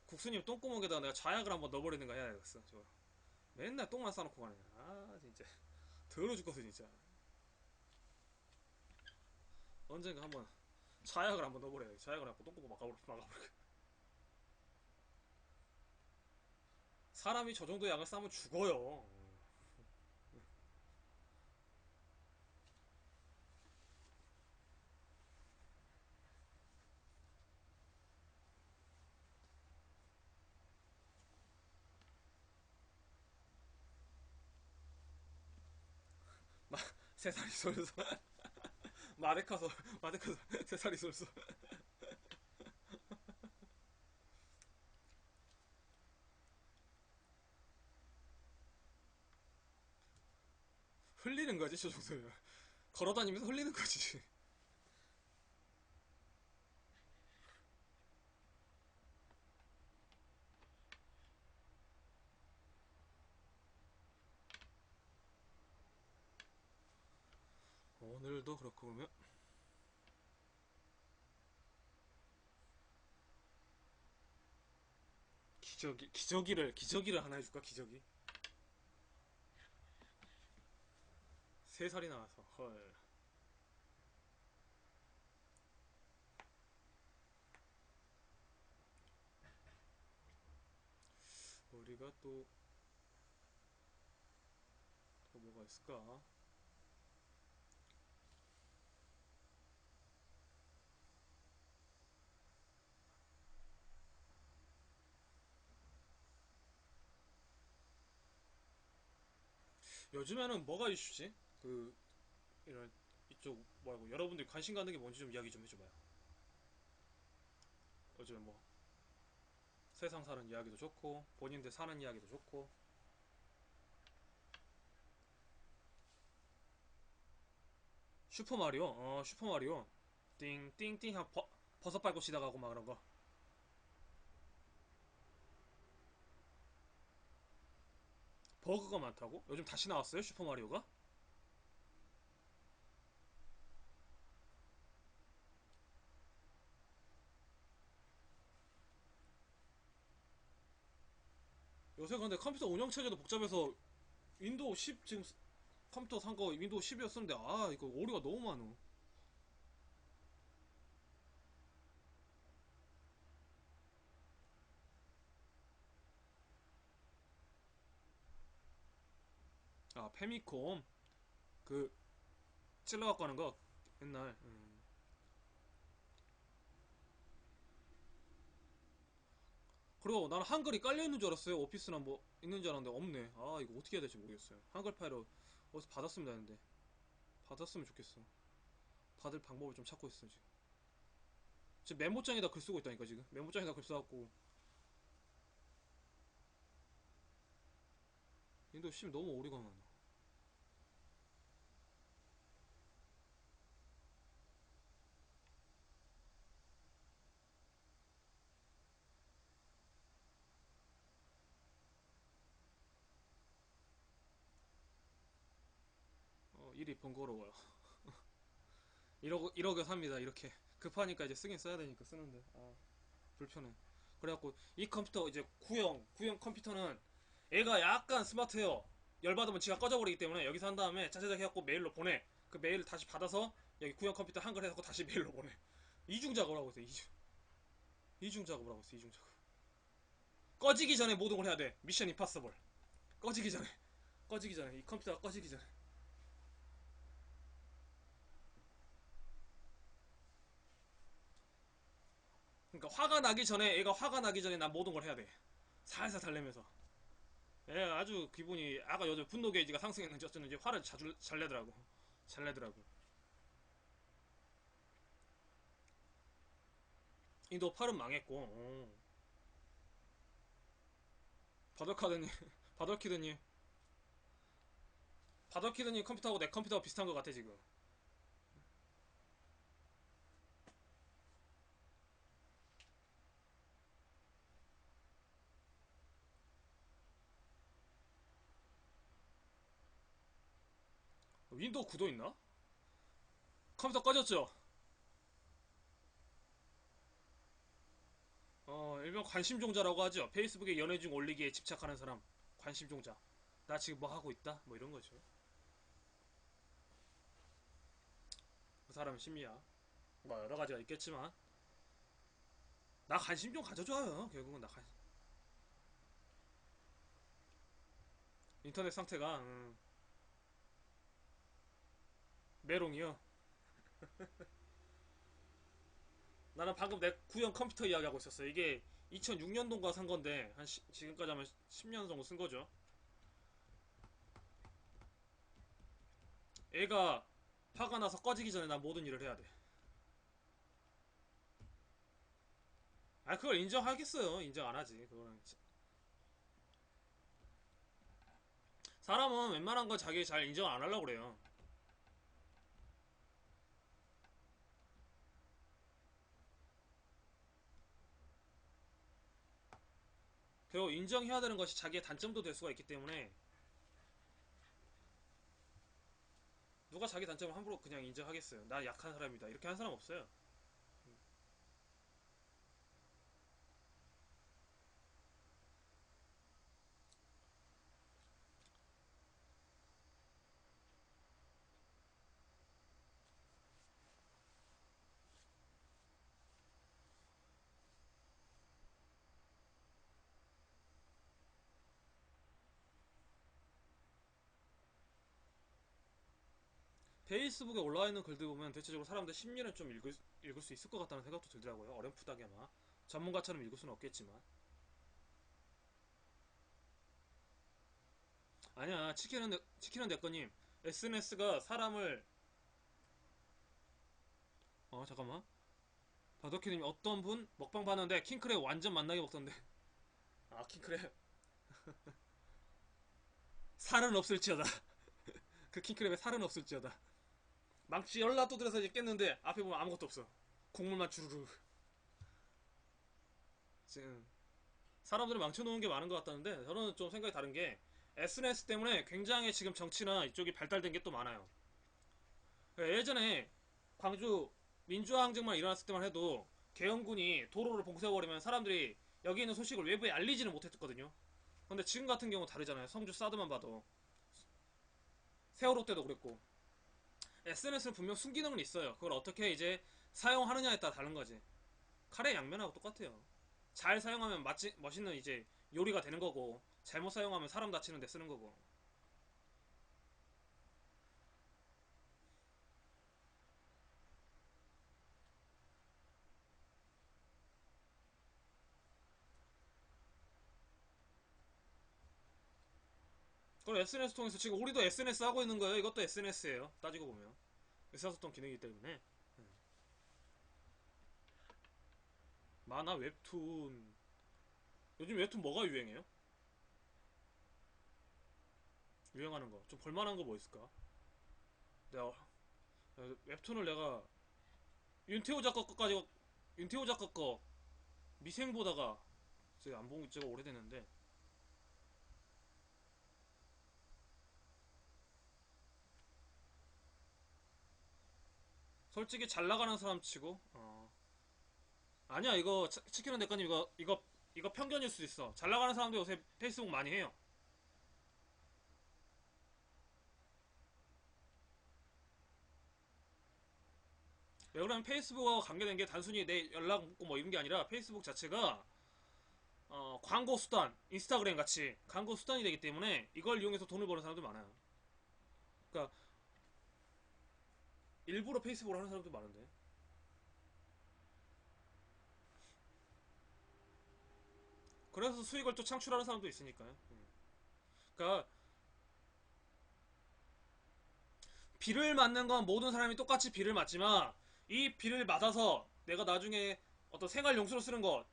국수님 똥구멍에다 내가 자약을 한번 넣어버리는 거 해야겠어. 저 맨날 똥만 싸놓고 가네. 아 진짜 더러워 죽겠어 진짜. 언젠가 한번 자약을 한번 넣어버려. 자약을 한번 똥구멍 막아버려. 사람이 저 정도 약을 싸면 죽어요. 세살이 쏠쏠. 마데카서 마데카서 세살이 쏠쏠. 흘리는 거지 저 정도면. 걸어다니면서 흘리는 거지. 오늘도 그렇고 그러면 기저귀를 하나 해줄까? 기저귀. 세 살이 나와서 헐. 우리가 또 뭐가 있을까? 요즘에는 뭐가 이슈지? 그 이런 이쪽 뭐라고 여러분들이 관심 가는 게 뭔지 좀 이야기 좀 해줘봐요. 요즘에 뭐 세상 사는 이야기도 좋고 본인들 사는 이야기도 좋고. 슈퍼마리오? 슈퍼마리오. 띵띵띵 한 버섯 밟고 지나가고 막 그런 거. 버그가 많다고? 요즘 다시 나왔어요 슈퍼마리오가? 요새 근데 컴퓨터 운영체제도 복잡해서 윈도우 10 지금 컴퓨터 산 거 윈도우 10이었었는데 아 이거 오류가 너무 많어. 아 페미콤 그 찔러갖고 하는 거 옛날. 그리고 나는 한글이 깔려있는 줄 알았어요. 오피스나 뭐 있는 줄 알았는데 없네. 아 이거 어떻게 해야 될지 모르겠어요. 한글 파일을 어디서 받았으면 되는데. 받았으면 좋겠어. 받을 방법을 좀 찾고 있어 지금. 지금 메모장에다 글 쓰고 있다니까 지금. 메모장에다 글 써갖고 윈도우 10 너무 오류가 많아. 일이 번거로워요. 이러고 삽니다. 이렇게 급하니까 이제 쓰긴 써야 되니까 쓰는데 불편해. 그래갖고 이 컴퓨터 이제 구형 컴퓨터는 얘가 약간 스마트해요. 열받으면 지가 꺼져버리기 때문에 여기서 한 다음에 짜자작 해갖고 메일로 보내. 그 메일을 다시 받아서 여기 구형 컴퓨터 한글 해갖고 다시 메일로 보내. 이중 작업을 하고 있어. 이중 작업을 하고 있어. 이중 작업. 꺼지기 전에 모든 걸 해야 돼. 미션 임파서블. 꺼지기 전에. 꺼지기 전에 이 컴퓨터가 꺼지기 전에. 그러니까 화가 나기 전에 얘가 화가 나기 전에 난 모든 걸 해야 돼. 살살 달래면서. 예, 아주 기분이 아까 요즘 분노 게이지가 상승했는지 어쩌는지 화를 자주 잘 내더라고. 잘 내더라고. 인도 8은 망했고. 바덜카드님, 바덜키드님, 바덜키드님 컴퓨터하고 내 컴퓨터가 비슷한 것 같아 지금. 윈도우 9도 있나? 컴퓨터 꺼졌죠? 일명 관심종자라고 하죠. 페이스북에 연애 중 올리기에 집착하는 사람. 관심종자. 나 지금 뭐 하고 있다? 뭐 이런 거죠. 그 사람은 심리야. 뭐 여러 가지가 있겠지만 나 관심 좀 가져줘요. 결국은 나 인터넷 상태가 메롱이요. 나는 방금 내 구형 컴퓨터 이야기하고 있었어. 이게 2006년도인가 산 건데 지금까지 하면 10년 정도 쓴 거죠. 애가 화가 나서 꺼지기 전에 난 모든 일을 해야 돼. 아 그걸 인정하겠어요. 인정 안 하지. 그거는 사람은 웬만한 건 자기 잘 인정 안 하려고 그래요. 그리고 인정해야 되는 것이 자기의 단점도 될 수가 있기 때문에 누가 자기 단점을 함부로 그냥 인정하겠어요. 나 약한 사람이다. 이렇게 한 사람 없어요. 페이스북에 올라와 있는 글들 보면 대체적으로 사람들 심리는 좀 읽을 수 있을 것 같다는 생각도 들더라고요. 어렴풋하게만. 전문가처럼 읽을 수는 없겠지만. 아니야, 치킨은 내 거님. SNS가 사람을, 잠깐만. 다도키님 어떤 분 먹방 봤는데 킹크랩 완전 맛나게 먹던데. 아, 킹크랩. 살은 없을지어다. 그 킹크랩에 살은 없을지어다. 망치 열라 두드려서 이제 깼는데 앞에 보면 아무것도 없어. 국물만 주르르. 지금 사람들이 망쳐놓은 게 많은 것 같다는데 저는 좀 생각이 다른 게 SNS 때문에 굉장히 지금 정치나 이쪽이 발달된 게 또 많아요. 예전에 광주 민주화항쟁만 일어났을 때만 해도 계엄군이 도로를 봉쇄해버리면 사람들이 여기 있는 소식을 외부에 알리지는 못했거든요. 근데 지금 같은 경우 다르잖아요. 성주 사드만 봐도 세월호 때도 그랬고 SNS는 분명 순기능은 있어요. 그걸 어떻게 이제 사용하느냐에 따라 다른 거지. 칼의 양면하고 똑같아요. 잘 사용하면 멋있는 이제 요리가 되는 거고 잘못 사용하면 사람 다치는 데 쓰는 거고. 그걸 SNS 통해서 지금 우리도 SNS 하고 있는 거예요. 이것도 SNS예요. 따지고 보면 의사소통 기능이기 때문에. 만화 웹툰 요즘 웹툰 뭐가 유행해요? 유행하는 거 좀 볼만한 거 뭐 있을까? 내가 웹툰을 내가 윤태호 작가 거까지 윤태호 작가 거 미생 보다가 제가 안 본 지가 오래됐는데 솔직히 잘 나가는 사람 치고 아니야 이거 치킨은 대가님 이거 편견일 수도 있어. 잘 나가는 사람도 요새 페이스북 많이 해요. 왜 그러면 페이스북하고 관계된 게 단순히 내 연락 묻고 뭐 이런 게 아니라 페이스북 자체가 광고 수단 인스타그램 같이 광고 수단이 되기 때문에 이걸 이용해서 돈을 버는 사람도 많아요. 그러니까 일부러 페이스북을 하는 사람도 많은데 그래서 수익을 또 창출하는 사람도 있으니까요. 그러니까 비를 맞는 건 모든 사람이 똑같이 비를 맞지만 이 비를 맞아서 내가 나중에 어떤 생활용수로 쓰는 것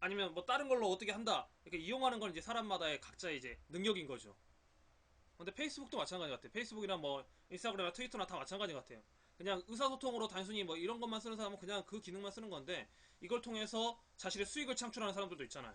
아니면 뭐 다른 걸로 어떻게 한다 이렇게 이용하는 건 이제 사람마다의 각자의 이제 능력인 거죠. 근데 페이스북도 마찬가지 같아요. 페이스북이나 뭐 인스타그램이나 트위터나 다 마찬가지 같아요. 그냥 의사소통으로 단순히 뭐 이런 것만 쓰는 사람은 그냥 그 기능만 쓰는 건데 이걸 통해서 자신의 수익을 창출하는 사람들도 있잖아요.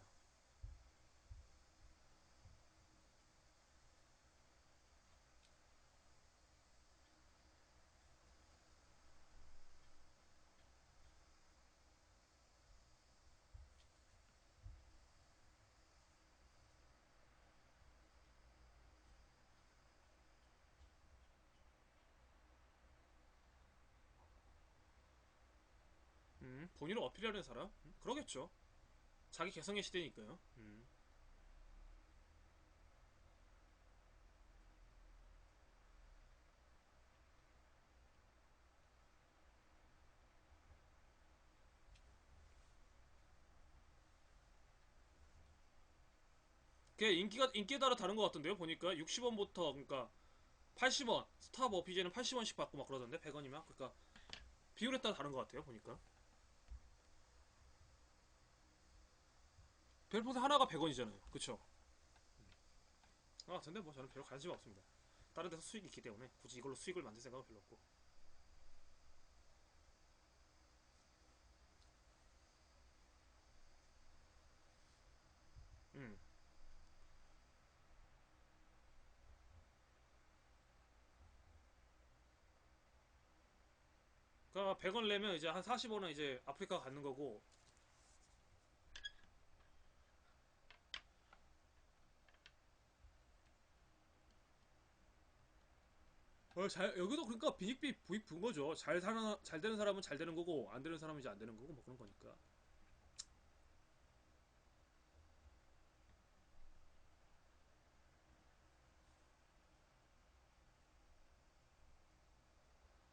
본인을 어필하려는 사람? 그러겠죠. 자기 개성의 시대니까요. 그게 인기에 따라 다른 것 같던데요. 보니까 60원부터 그러니까 80원 스타버 BJ는 80원씩 받고 막 그러던데 100원이면 그러니까 비율에 따라 다른 것 같아요. 보니까 별풍선 하나가 100원이잖아요. 그쵸? 근데 뭐 저는 별로 관심 없습니다. 다른 데서 수익이 있기 때문에 굳이 이걸로 수익을 만들 생각은 별로 없고. 음. 그러니까 100원 내면 이제 한 40원은 이제 아프리카 갖는 거고. 여기도 그러니까 빈익비 부익 분 거죠. 잘 되는 사람은 잘 되는 거고 안 되는 사람은 이제 안 되는 거고 뭐 그런 거니까.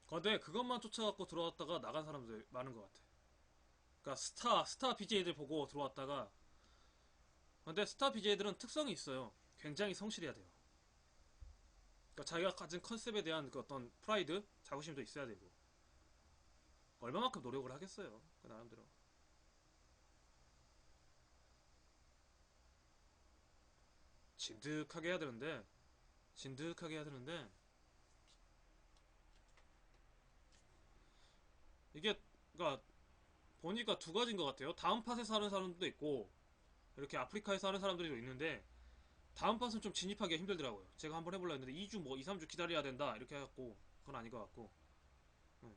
근데 그것만 쫓아갖고 들어왔다가 나간 사람들 많은 것 같아. 그러니까 스타 BJ들 보고 들어왔다가. 근데 스타 BJ들은 특성이 있어요. 굉장히 성실해야 돼요. 그러니까 자기가 가진 컨셉에 대한 그 어떤 프라이드, 자부심도 있어야 되고. 얼마만큼 노력을 하겠어요. 그 나름대로. 진득하게 해야 되는데, 진득하게 해야 되는데, 이게, 그러니까 보니까 두 가지인 것 같아요. 다음 팟에 사는 사람도 있고, 이렇게 아프리카에 사는 사람들이 있는데, 다음 팟은 좀 진입하기가 힘들더라고요. 제가 한번 해보려 했는데, 2주 뭐, 2, 3주 기다려야 된다, 이렇게 해갖고, 그건 아닌 것 같고. 음.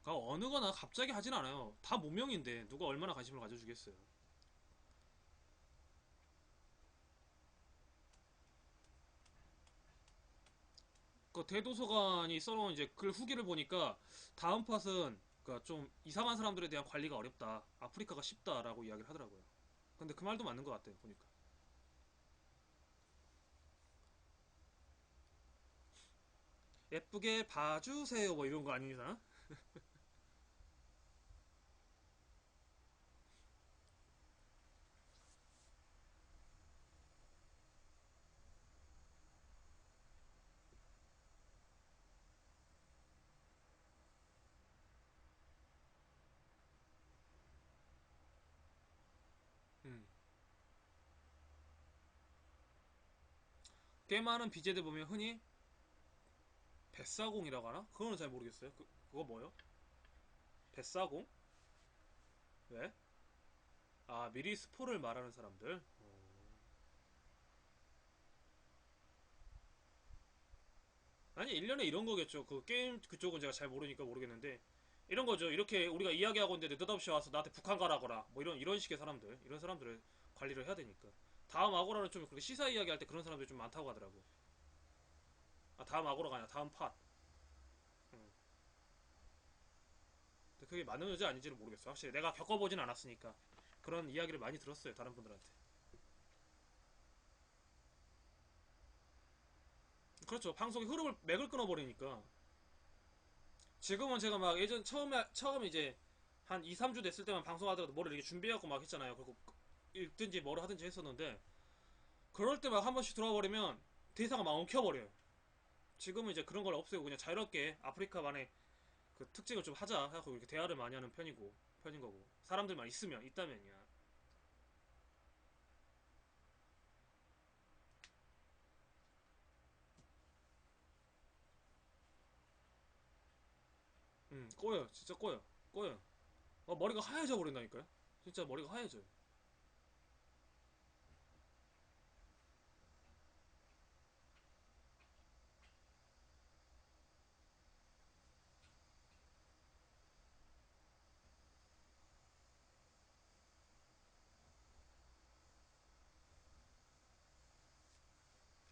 그러니까 어느 거나 갑자기 하진 않아요. 다 무명인데, 누가 얼마나 관심을 가져주겠어요. 그 대도서관이 써놓은 이제 글 후기를 보니까 다음 팟은 그좀 그러니까 이상한 사람들에 대한 관리가 어렵다. 아프리카가 쉽다라고 이야기를 하더라고요. 근데 그 말도 맞는 것 같아요. 보니까. 예쁘게 봐주세요 뭐 이런 거 아니잖아? 음. 꽤 많은 BJ들 보면 흔히 뱃사공이라고 하나? 그거는 잘 모르겠어요. 그거 뭐요? 뱃사공? 왜? 아 미리 스포를 말하는 사람들? 아니 1년에 이런 거겠죠. 그 게임 그쪽은 제가 잘 모르니까 모르겠는데 이런 거죠. 이렇게 우리가 이야기하고 있는데 느닷없이 와서 나한테 북한 가라거라 뭐 이런 식의 사람들 이런 사람들을 관리를 해야 되니까 다음 아고라는 좀 그렇게 시사 이야기할 때 그런 사람들이 좀 많다고 하더라고. 아 다음 아고라가 아니라 다음 팟. 음. 근데 그게 맞는 여지 아닌지는 모르겠어. 확실히 내가 겪어보진 않았으니까 그런 이야기를 많이 들었어요. 다른 분들한테. 그렇죠. 방송의 흐름을 맥을 끊어버리니까. 지금은 제가 막 예전 처음 이제 한 2, 3주 됐을 때만 방송하더라도 뭐를 이렇게 준비하고 막 했잖아요. 그리고 읽든지 뭐를 하든지 했었는데 그럴 때 막 한 번씩 들어와 버리면 대사가 막 엉켜버려요. 지금은 이제 그런 걸 없애고 그냥 자유롭게 아프리카만의 그 특징을 좀 하자 해갖고 이렇게 대화를 많이 하는 편인 거고 사람들만 있다면이야. 꼬여요. 진짜 꼬여. 꼬여. 머리가 하얘져 버린다니까요. 진짜 머리가 하얘져요.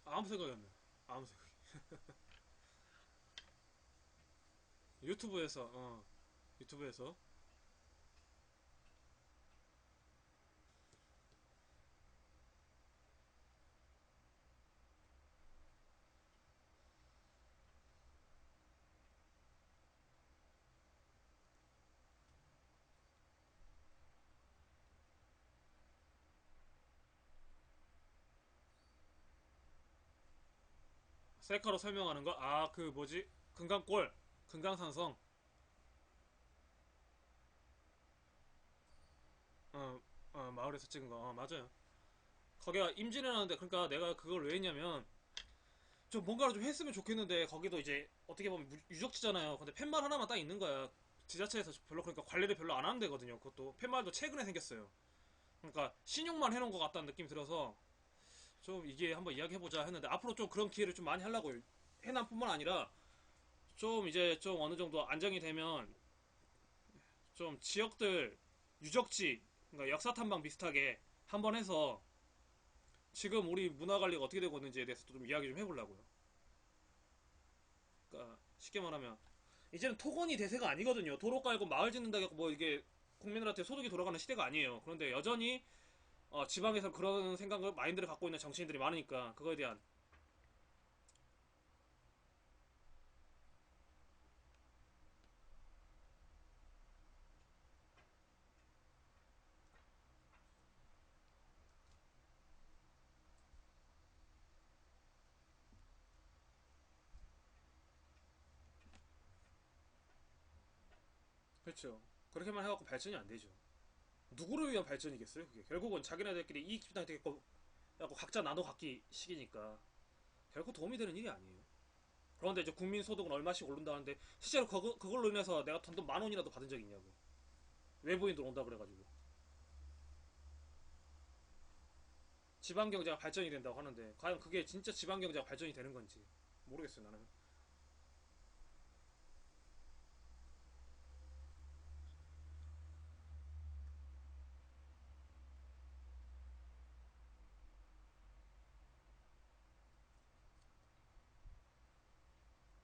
아무 생각이 안 나요. 아무 생각. 유튜브에서 유튜브에서 셀카로 설명하는 거? 아, 그 뭐지? 금강골, 금강산성. 어, 마을에서 찍은 거. 맞아요. 거기가 임진왜란인데, 그러니까 내가 그걸 왜 했냐면 좀 뭔가를 좀 했으면 좋겠는데, 거기도 이제 어떻게 보면 유적지잖아요. 근데 팻말 하나만 딱 있는 거야. 지자체에서 별로, 그러니까 관리를 별로 안 하는 데거든요. 그것도 팻말도 최근에 생겼어요. 그러니까 신용만 해놓은 것 같다는 느낌이 들어서 좀 이게 한번 이야기해보자 했는데, 앞으로 좀 그런 기회를 좀 많이 하려고요. 해남뿐만 아니라 좀 이제 좀 어느 정도 안정이 되면 좀 지역들 유적지, 그러니까 역사 탐방 비슷하게 한번 해서 지금 우리 문화 관리가 어떻게 되고 있는지에 대해서 좀 이야기 좀 해보려고요. 그러니까 쉽게 말하면 이제는 토건이 대세가 아니거든요. 도로 깔고 마을 짓는다고 뭐 이게 국민들한테 소득이 돌아가는 시대가 아니에요. 그런데 여전히 지방에서 그런 생각을 마인드를 갖고 있는 정치인들이 많으니까 그거에 대한. 그렇죠. 그렇게만 해갖고 발전이 안 되죠. 누구를 위한 발전이겠어요? 그게 결국은 자기네들끼리 이익 집단이 되겠고 각자 나눠 갖기 식이니까 결코 도움이 되는 일이 아니에요. 그런데 이제 국민 소득은 얼마씩 오른다는데 실제로 그걸로 인해서 내가 돈돈 만 원이라도 받은 적이 있냐고. 외부인들 온다 그래가지고 지방 경제가 발전이 된다고 하는데 과연 그게 진짜 지방 경제가 발전이 되는 건지 모르겠어요 나는.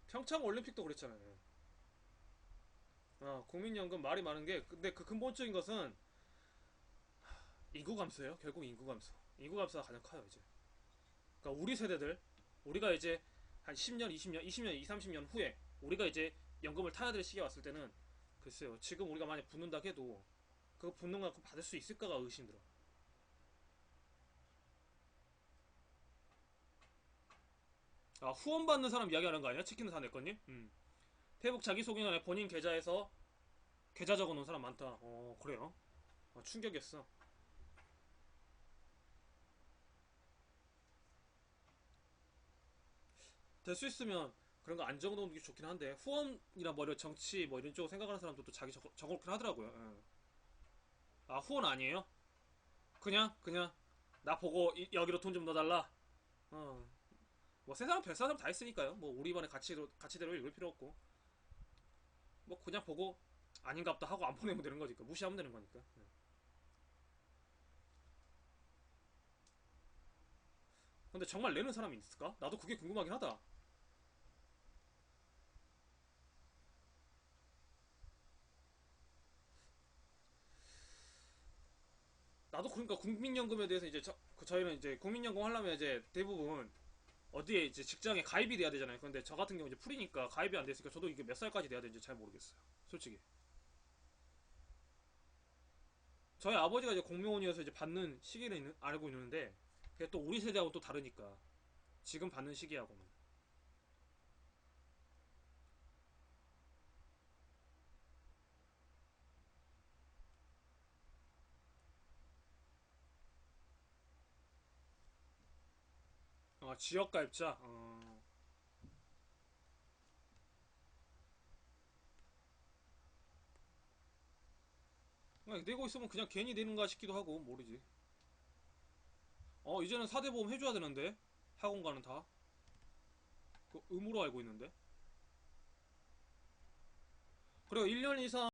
평창 올림픽도 그랬잖아요. 국민연금 말이 많은 게 근데 그 근본적인 것은 인구 감소예요. 결국 인구 감소. 인구 감소가 가장 커요 이제. 그러니까 우리 세대들 우리가 이제 한 10년, 20년, 20년, 2, 30년 후에 우리가 이제 연금을 타야 될 시기가 왔을 때는 글쎄요. 지금 우리가 만약 붙는다 해도 그 붙는 만큼 받을 수 있을까가 의심들어. 아, 후원 받는 사람 이야기하는 거 아니야? 치킨을 다 냈거니? 페북 자기소개란에 본인 계좌에서 계좌 적어놓은 사람 많다. 그래요? 충격이었어. 될 수 있으면 그런 거 안 적어놓는 게 좋긴 한데 후원이나 뭐 이런 정치 뭐 이런 쪽으로 생각하는 사람들도 자기 적어놓긴 하더라고요. 예. 아 후원 아니에요? 그냥 나 보고 여기로 돈 좀 넣어달라. 어. 뭐 세상 별 사람 다 있으니까요. 뭐 우리 반의 가치대로 읽을 필요 없고 뭐 그냥 보고 아닌갑다 하고 안 보내면 되는 거니까 무시하면 되는 거니까. 예. 근데 정말 내는 사람이 있을까? 나도 그게 궁금하긴 하다. 나도 그러니까 국민연금에 대해서 이제 저희는 이제 국민연금 하려면 이제 대부분 어디에 이제 직장에 가입이 돼야 되잖아요. 근데 저 같은 경우 이제 풀이니까 가입이 안 됐으니까 저도 이게 몇 살까지 돼야 되는지 잘 모르겠어요. 솔직히. 저희 아버지가 이제 공무원이어서 이제 받는 시기는 알고 있는데 그게 또 우리 세대하고 또 다르니까 지금 받는 시기하고는 지역 가입자 그냥 내고 있으면 그냥 괜히 내는가 싶기도 하고 모르지. 이제는 4대 보험 해줘야 되는데 학원가는 다 그 의무로 알고 있는데 그리고 1년 이상